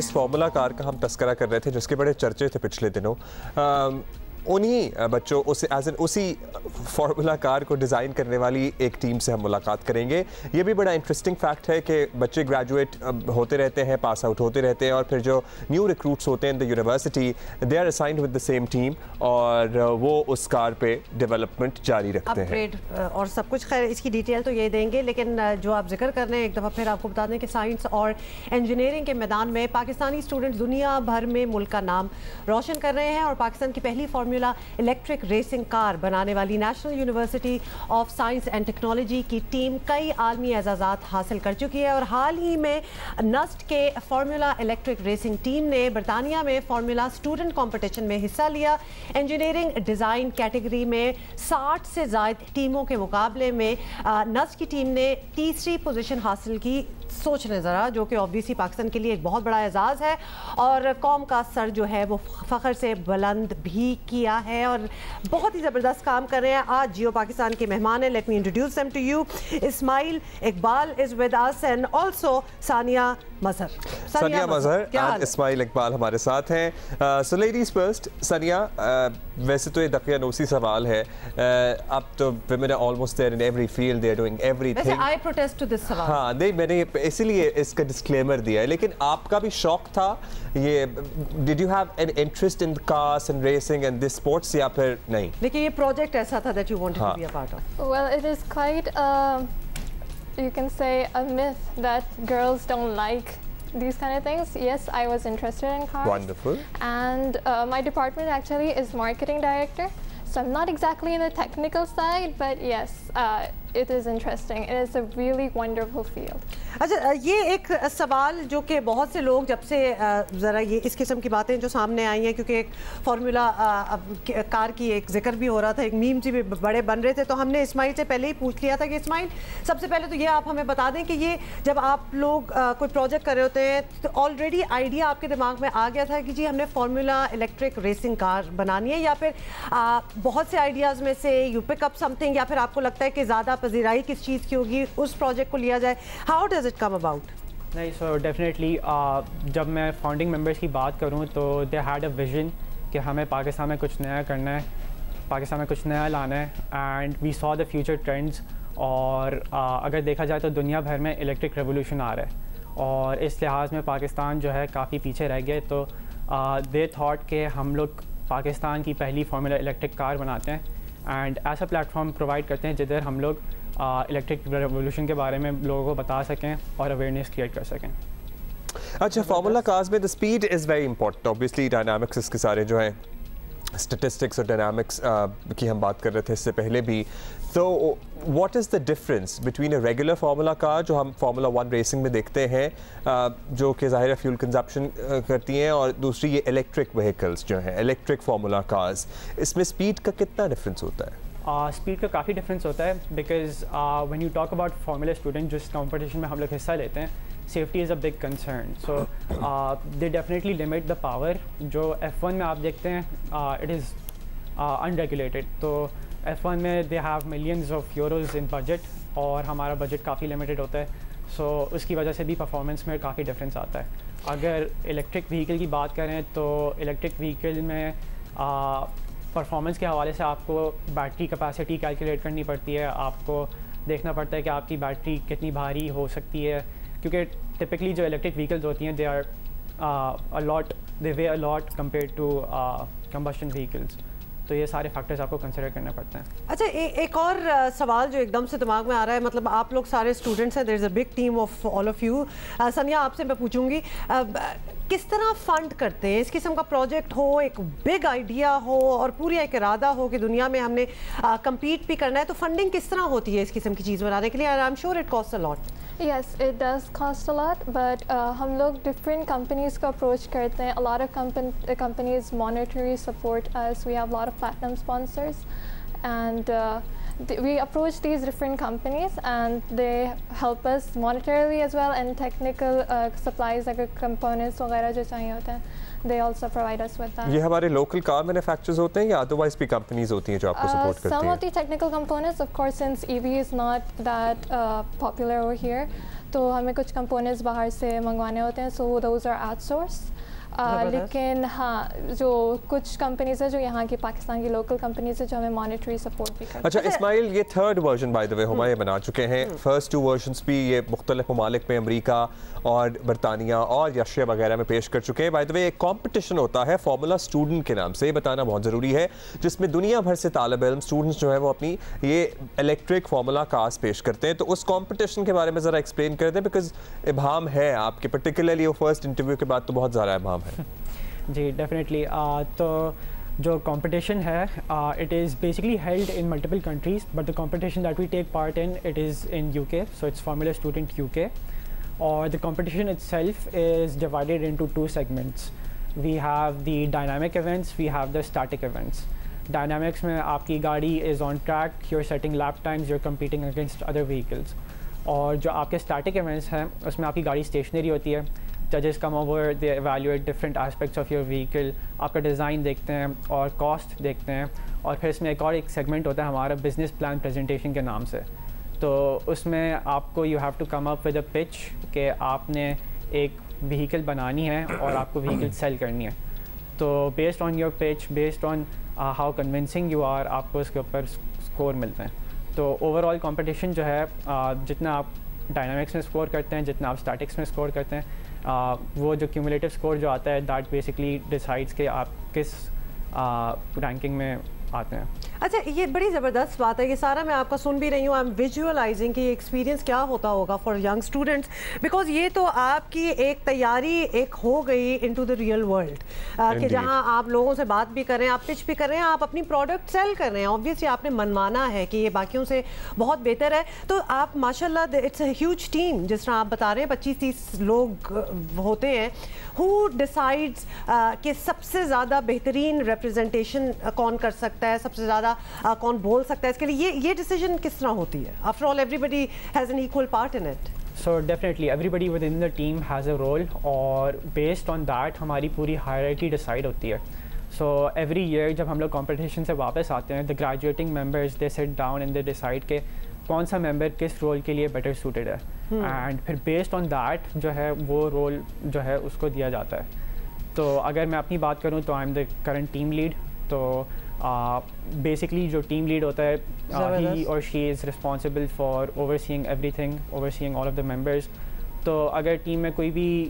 اس formula کار کا ہم تذکرہ کر رہے تھے جس کے بڑے چرچے تھے پچھلے دنوں، انہی بچوں اسی فارمولا کار کو ڈیزائن کرنے والی ایک ٹیم سے ہم ملاقات کریں گے. یہ بھی بڑا انٹرسٹنگ فیکٹ ہے کہ بچے گریجویٹ ہوتے رہتے ہیں، پاس آؤٹ ہوتے رہتے ہیں، اور پھر جو نیو ریکروٹس ہوتے ہیں in the university they are assigned with the same team, اور وہ اس کار پہ ڈیولپمنٹ جاری رکھتے ہیں اور سب کچھ. خیر اس کی ڈیٹیل تو یہ دیں گے، لیکن جو آپ ذکر کر رہے ہیں ایک دفعہ پھر آپ کو بتا دیں کہ سائنس اور انجینئرنگ کے میدان میں پاکستانی اسٹوڈنٹس دنیا بھر میں ملک کا نام روشن کر رہے ہیں، اور پاکستان کی پہلی فارمولا الیکٹرک ریسنگ کار بنانے والی national university of science and technology کی ٹیم کئی عالمی اعزازات حاصل کر چکی ہے. اور حال ہی میں نسٹ کے فارمولا الیکٹرک ریسنگ ٹیم نے برطانیہ میں فارمولا اسٹوڈنٹ کمپٹیشن میں حصہ لیا. انجینئرنگ ڈیزائن کیٹیگری میں 60 سے زائد ٹیموں کے مقابلے میں نسٹ کی ٹیم نے تیسری پوزیشن حاصل کی. سوچ لیں ذرا، جو کہ اوبویسلی پاکستان کے لیے ایک بہت بڑا اعزاز ہے، اور قوم کا سر جو ہے وہ فخر سے بلند بھی کیا ہے، اور بہت ہی زبردست کام کر رہے ہیں. آج جیو پاکستان کے مہمان ہیں. Let me introduce them to you. Ismail Iqbal is with us and also Sania Mazhar. Sania Mazhar اور اسماعیل اقبال ہمارے ساتھ ہیں. So ladies first. ثانیہ، ویسے تو یہ دقیانوسی سوال ہے، اب تو women are almost there in every field, they are doing everything. ویسے I protest to this سوال. ہاں نہیں، میں نے اسی لیے اس کا ڈسکلیمر دیا ہے، لیکن آپ کا بھی شوق تھا یہ، did you have an interest in cars and racing and this sports, یا پھر نہیں؟ دیکھیے یہ پروجیکٹ ایسا تھا that you wanted to be a part of. Well, it is quite you can say a myth that girls don't like these kind of things. Yes, I was interested in cars. Wonderful. And my department actually is marketing director. So I'm not exactly in the technical side, but yes, it is interesting. It is a really wonderful field. اچھا، یہ ایک سوال جو کہ بہت سے لوگ جب سے ذرا یہ اس قسم کی باتیں جو سامنے آئی ہیں، کیونکہ ایک فارمولا کار کی ایک ذکر بھی ہو رہا تھا، ایک میم سے بھی بڑے بن رہے تھے، تو ہم نے اسماعیل سے پہلے ہی پوچھ لیا تھا کہ اسماعیل سب سے پہلے تو یہ آپ ہمیں بتا دیں کہ یہ جب آپ لوگ کوئی پروجیکٹ کر رہے ہوتے ہیں تو آلریڈی آئیڈیا آپ کے دماغ میں آ گیا تھا کہ جی ہم نے فارمولا الیکٹرک ریسنگ کار بنانی ہے، یا پھر بہت سے آئیڈیاز میں سے you pick up some thing, یا پھر آپ کو لگتا ہے کہ زیادہ پذیرائی کس چیز کی ہوگی اس پروجیکٹ کو لیا جائے؟ How does it come about? نہیں، سو ڈیفینیٹلی جب میں فاؤنڈنگ ممبرس کی بات کروں تو دے ہیڈ اے ویژن کہ ہمیں پاکستان میں کچھ نیا کرنا ہے، پاکستان میں کچھ نیا لانا ہے، and we saw the future trends. اور اگر دیکھا جائے تو دنیا بھر میں الیکٹرک ریولیوشن آ رہا ہے، اور اس لحاظ میں پاکستان جو ہے کافی پیچھے رہ گئے. تو دے تھاٹ کہ ہم لوگ پاکستان کی پہلی فارمولا الیکٹرک کار بناتے ہیں، اینڈ ایسا پلیٹ فارم پرووائڈ کرتے ہیں جدھر ہم لوگ الیکٹرک ریولیوشن کے بارے میں لوگوں کو بتا سکیں اور اویئرنیس کریٹ کر سکیں. اچھا، فارمولا کارز میں the speed is very important. Obviously dynamics اس کے سارے جو ہیں اسٹیٹسٹکس اور ڈائنامکس کی ہم بات کر رہے تھے اس سے پہلے بھی. تو what is the difference between a regular formula car جو ہم فارمولا 1 ریسنگ میں دیکھتے ہیں، جو کہ ظاہر فیول کنزپشن کرتی ہیں، اور دوسری یہ الیکٹرک وہیکلس جو ہیں الیکٹرک فارمولا کارز، اس میں اسپیڈ کا کتنا ڈفرینس ہوتا ہے؟ اسپیڈ کا کافی ڈفرینس ہوتا ہے، because when you talk about formula student جس کمپٹیشن میں ہم لوگ حصہ لیتے ہیں، safety is a big concern. So they definitely limit the power. جو F1 میں آپ دیکھتے ہیں اٹ از ان ریگولیٹڈ، تو F1 میں they have millions of euros in budget, اور ہمارا بجٹ کافی لمیٹڈ ہوتا ہے. سو اس کی وجہ سے بھی پرفارمنس میں کافی ڈفرینس آتا ہے. اگر الیکٹرک وہیکل کی بات کریں تو الیکٹرک وہیکل میں پرفارمنس کے حوالے سے آپ کو بیٹری کیپیسٹی کیلکولیٹ کرنی پڑتی ہے، آپ کو دیکھنا پڑتا ہے کہ آپ کی بیٹری کتنی بھاری ہو سکتی ہے، کیونکہ ٹپکلی جو الیکٹرک وہیکلز ہوتی ہیں دے وے اے لاٹ کمپیئرڈ ٹو کمبشن وہیکلز. تو یہ سارے فیکٹرز آپ کو کنسیڈر کرنے پڑتے ہیں. اچھا، ایک اور سوال جو ایک دم سے دماغ میں آ رہا ہے، مطلب آپ لوگ سارے اسٹوڈنٹس ہیں، there is a big team of all of you. Sania آپ سے میں پوچھوں گی کس طرح فنڈ کرتے ہیں اس قسم کا پروجیکٹ ہو، ایک بگ آئیڈیا ہو اور پوری ایک ارادہ ہو کہ دنیا میں ہم نے کمپیٹ بھی کرنا ہے، تو فنڈنگ کس طرح ہوتی ہے اس قسم کی چیز بنانے کے لیے؟ I am sure it cost a lot. Yes, it does cost a lot, but ہم لوگ different companies کو approach کرتے ہیں. A lot of companies monetarily support us. We have a lot of platinum sponsors, and we approach these different companies and they help us monetarily as well, and technical supplies like components وغیرہ جو چاہیے ہوتے ہیں they also provide us with that. یہ ہمارے local کار manufacturers ہوتے ہیں یا ادروائز بھی کمپنیز ہوتی ہیں جو آپ کو سپورٹ کرتی ہیں؟ Some of the technical components, of course, since EV is not that popular over here, تو ہمیں کچھ کمپوننٹس باہر سے منگوانے ہوتے ہیں, so those are outsource. لیکن ہاں جو کچھ کمپنیز ہیں جو یہاں کی پاکستان کی لوکل کمپنیز ہیں جو ہمیں مانیٹری سپورٹ بھی کرتے ہیں. اچھا اسماعیل, یہ تھرڈ ورژن بائی دا وے ہمایہ بنا چکے ہیں. فرسٹ 2 ورژنس بھی یہ مختلف ممالک میں امریکہ اور برطانیہ اور ایشیا وغیرہ میں پیش کر چکے ہیں. بائی دا وے ایک کمپٹیشن ہوتا ہے فارمولا اسٹوڈنٹ کے نام سے, یہ بتانا بہت ضروری ہے, جس میں دنیا بھر سے طالب علم اسٹوڈنٹس جو ہے وہ اپنی یہ الیکٹرک فارمولا کارز پیش کرتے ہیں. تو اس کمپٹیشن کے بارے میں ذرا ایکسپلین کر دیں, بیکاز ابہام ہے آپ کے, پرٹیکولرلی وہ فرسٹ انٹرویو کے بعد تو بہت زیادہ ابہام ہے. جی ڈیفینیٹلی. تو جو کمپٹیشن ہے it is basically held in multiple countries, but the competition that we take part in it is in UK, so it's formula student UK. اور the competition itself is divided into 2 segments. We have the dynamic events, we have the static events. Dynamics میں آپ کی گاڑی is on track, you're setting lap times, you're competing against other vehicles. اور جو آپ کے static events ہیں اس میں آپ کی گاڑی اسٹیشنری ہوتی ہے. Judges come over, they evaluate different aspects of your vehicle, آپ کا ڈیزائن دیکھتے ہیں اور کاسٹ دیکھتے ہیں. اور پھر اس میں ایک سیگمنٹ ہوتا ہے ہمارا بزنس پلان پریزنٹیشن کے نام سے. تو اس میں آپ کو you have to come up with a pitch کہ آپ نے ایک وہیکل بنانی ہے اور آپ کو وہیکل سیل کرنی ہے. تو based on your pitch, based on how convincing you are, آپ کو اس کے اوپر اسکور ملتے ہیں. تو اوور آل کمپٹیشن جو ہے جتنا آپ ڈائنامکس میں اسکور کرتے ہیں, جتنا آپ اسٹیٹکس میں اسکور کرتے ہیں, وہ جو کیومولیٹو اسکور جو آتا ہے دیٹ بیسکلی ڈیسائڈس کہ آپ کس رینکنگ میں آتے ہیں. اچھا یہ بڑی زبردست بات ہے, یہ سارا میں آپ کا سن بھی رہی ہوں, آئی ایم ویژولائزنگ کہ یہ ایکسپیرینس کیا ہوتا ہوگا فار ینگ اسٹوڈنٹس, بیکاز یہ تو آپ کی ایک تیاری ایک ہو گئی انٹو دا ریئل ورلڈ, کہ جہاں آپ لوگوں سے بات بھی کر رہے ہیں, آپ پچ بھی کر رہے ہیں, آپ اپنی پروڈکٹ سیل کر رہے ہیں. آبویسلی آپ نے منوانا ہے کہ یہ باقیوں سے بہت بہتر ہے. تو آپ ماشاء اللہ اٹس اے ہیوج ٹیم, جس طرح آپ بتا رہے ہیں 25-30 لوگ ہوتے ہیں. ہو ڈیسائڈس کہ سب سے زیادہ بہترین ریپرزنٹیشن کون کر سکتا ہے, سب سے زیادہ کون بول سکتا ہے, اس کے لیے یہ ڈیسیجن کس طرح ہوتی ہے؟ After all everybody has an equal part in it. So definitely everybody within the team has a role, اور بیسڈ آن دیٹ ہماری پوری ہائرارکی ڈیسائڈ ہوتی ہے. سو ایوری ایئر جب ہم لوگ کمپٹیشن سے واپس آتے ہیں, دا graduating members they sit down and they decide کہ کون سا ممبر کس رول کے لیے بیٹر سوٹیڈ ہے, اینڈ پھر بیسڈ آن دیٹ جو ہے وہ رول جو ہے اس کو دیا جاتا ہے. تو اگر میں اپنی بات کروں تو I am the current team lead. تو بیسکلی جو ٹیم لیڈ ہوتا ہے ہی اور she is responsible for overseeing everything, overseeing all of the members. تو اگر ٹیم میں کوئی بھی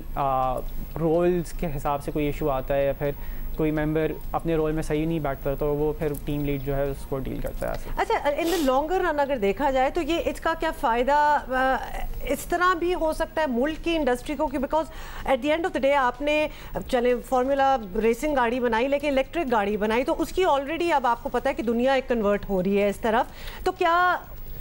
رولز کے حساب سے کوئی ایشو آتا ہے یا پھر کوئی ممبر اپنے رول میں صحیح نہیں بیٹھتا تو وہ پھر ٹیم لیڈ جو ہے اس کو ڈیل کرتا ہے. اچھا ان دا لانگر رن اگر دیکھا جائے تو یہ اس کا کیا فائدہ اس طرح بھی ہو سکتا ہے ملک کی انڈسٹری کو, کہ because at the end of the day آپ نے چلے فارمولا ریسنگ گاڑی بنائی لیکن الیکٹرک گاڑی بنائی, تو اس کی آلریڈی اب آپ کو پتہ ہے کہ دنیا ایک کنورٹ ہو رہی ہے اس طرف. تو کیا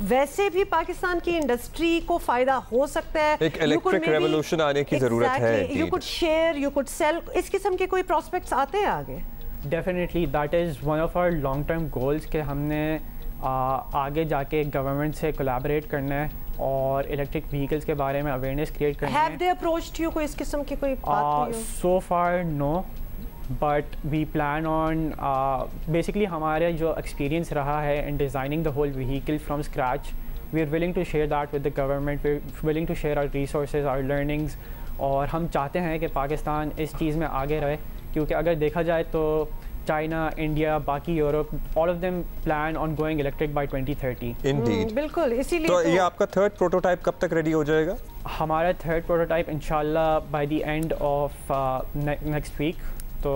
ویسے بھی پاکستان کی انڈسٹری کو فائدہ ہو سکتا ہے؟ ایک الیکٹرک ریولوشن آنے کی ضرورت ہے. You code share, you code sell, اس قسم کے کوئی پراسپیکٹس آتے ہیں آگے؟ Definitely that is one of our long term goals کہ ہم نے آگے جا کے گورنمنٹ سے کولیبریٹ کرنا ہے اور الیکٹرک وہیکلس کے بارے میں اویئرنیس کریٹ کرنا ہے. ہیو دے اپروچڈ یو, کوئی اس قسم کی کوئی بات؟ So far no, but we plan on basically ہمارا جو ایکسپیرینس رہا ہے in designing the whole vehicle from scratch, we are willing to share that with the government, we are willing to share our resources, our learnings. اور ہم چاہتے ہیں کہ پاکستان اس چیز میں آگے رہے, کیونکہ اگر دیکھا جائے تو چائنا, انڈیا, باقی Europe, all of them plan on going electric by 2030. Indeed. بالکل, اسی لیے تو یہ آپ کا تھرڈ پروٹوٹائپ کب تک ریڈی ہو جائے گا؟ ہمارا تھرڈ پروٹوٹائپ انشاءاللہ by the end of next week. تو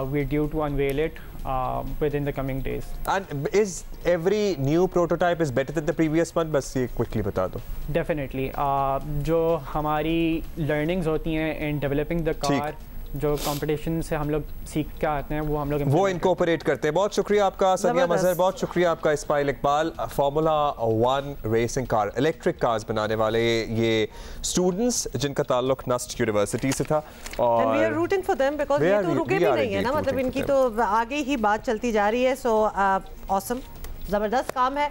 we're due to unveil it within the coming days. And is every new prototype is better than the previous one? بس یہ quickly بتا دو. Definitely. جو ہماری learnings ہوتی ہیں in developing the car, جو competition سے ہم لوگ سیکھ کے آتے ہیں وہ ہم لوگ وہ انکوپریٹ کرتے ہیں. بہت شکریہ آپ کا سنیا مظہر, بہت شکریہ آپ کا اسماعیل اقبال. فارمولا 1 ریسنگ کار, الیکٹرک کارز بنانے والے یہ اسٹوڈنٹس جن کا تعلق نسٹ یونیورسٹی سے تھا, اور we are rooting for them because یہ تو رکے بھی نہیں ہے نا, مطلب ان کی تو آگے ہی بات چلتی جا رہی ہے. سو آسم, زبردست کام ہے.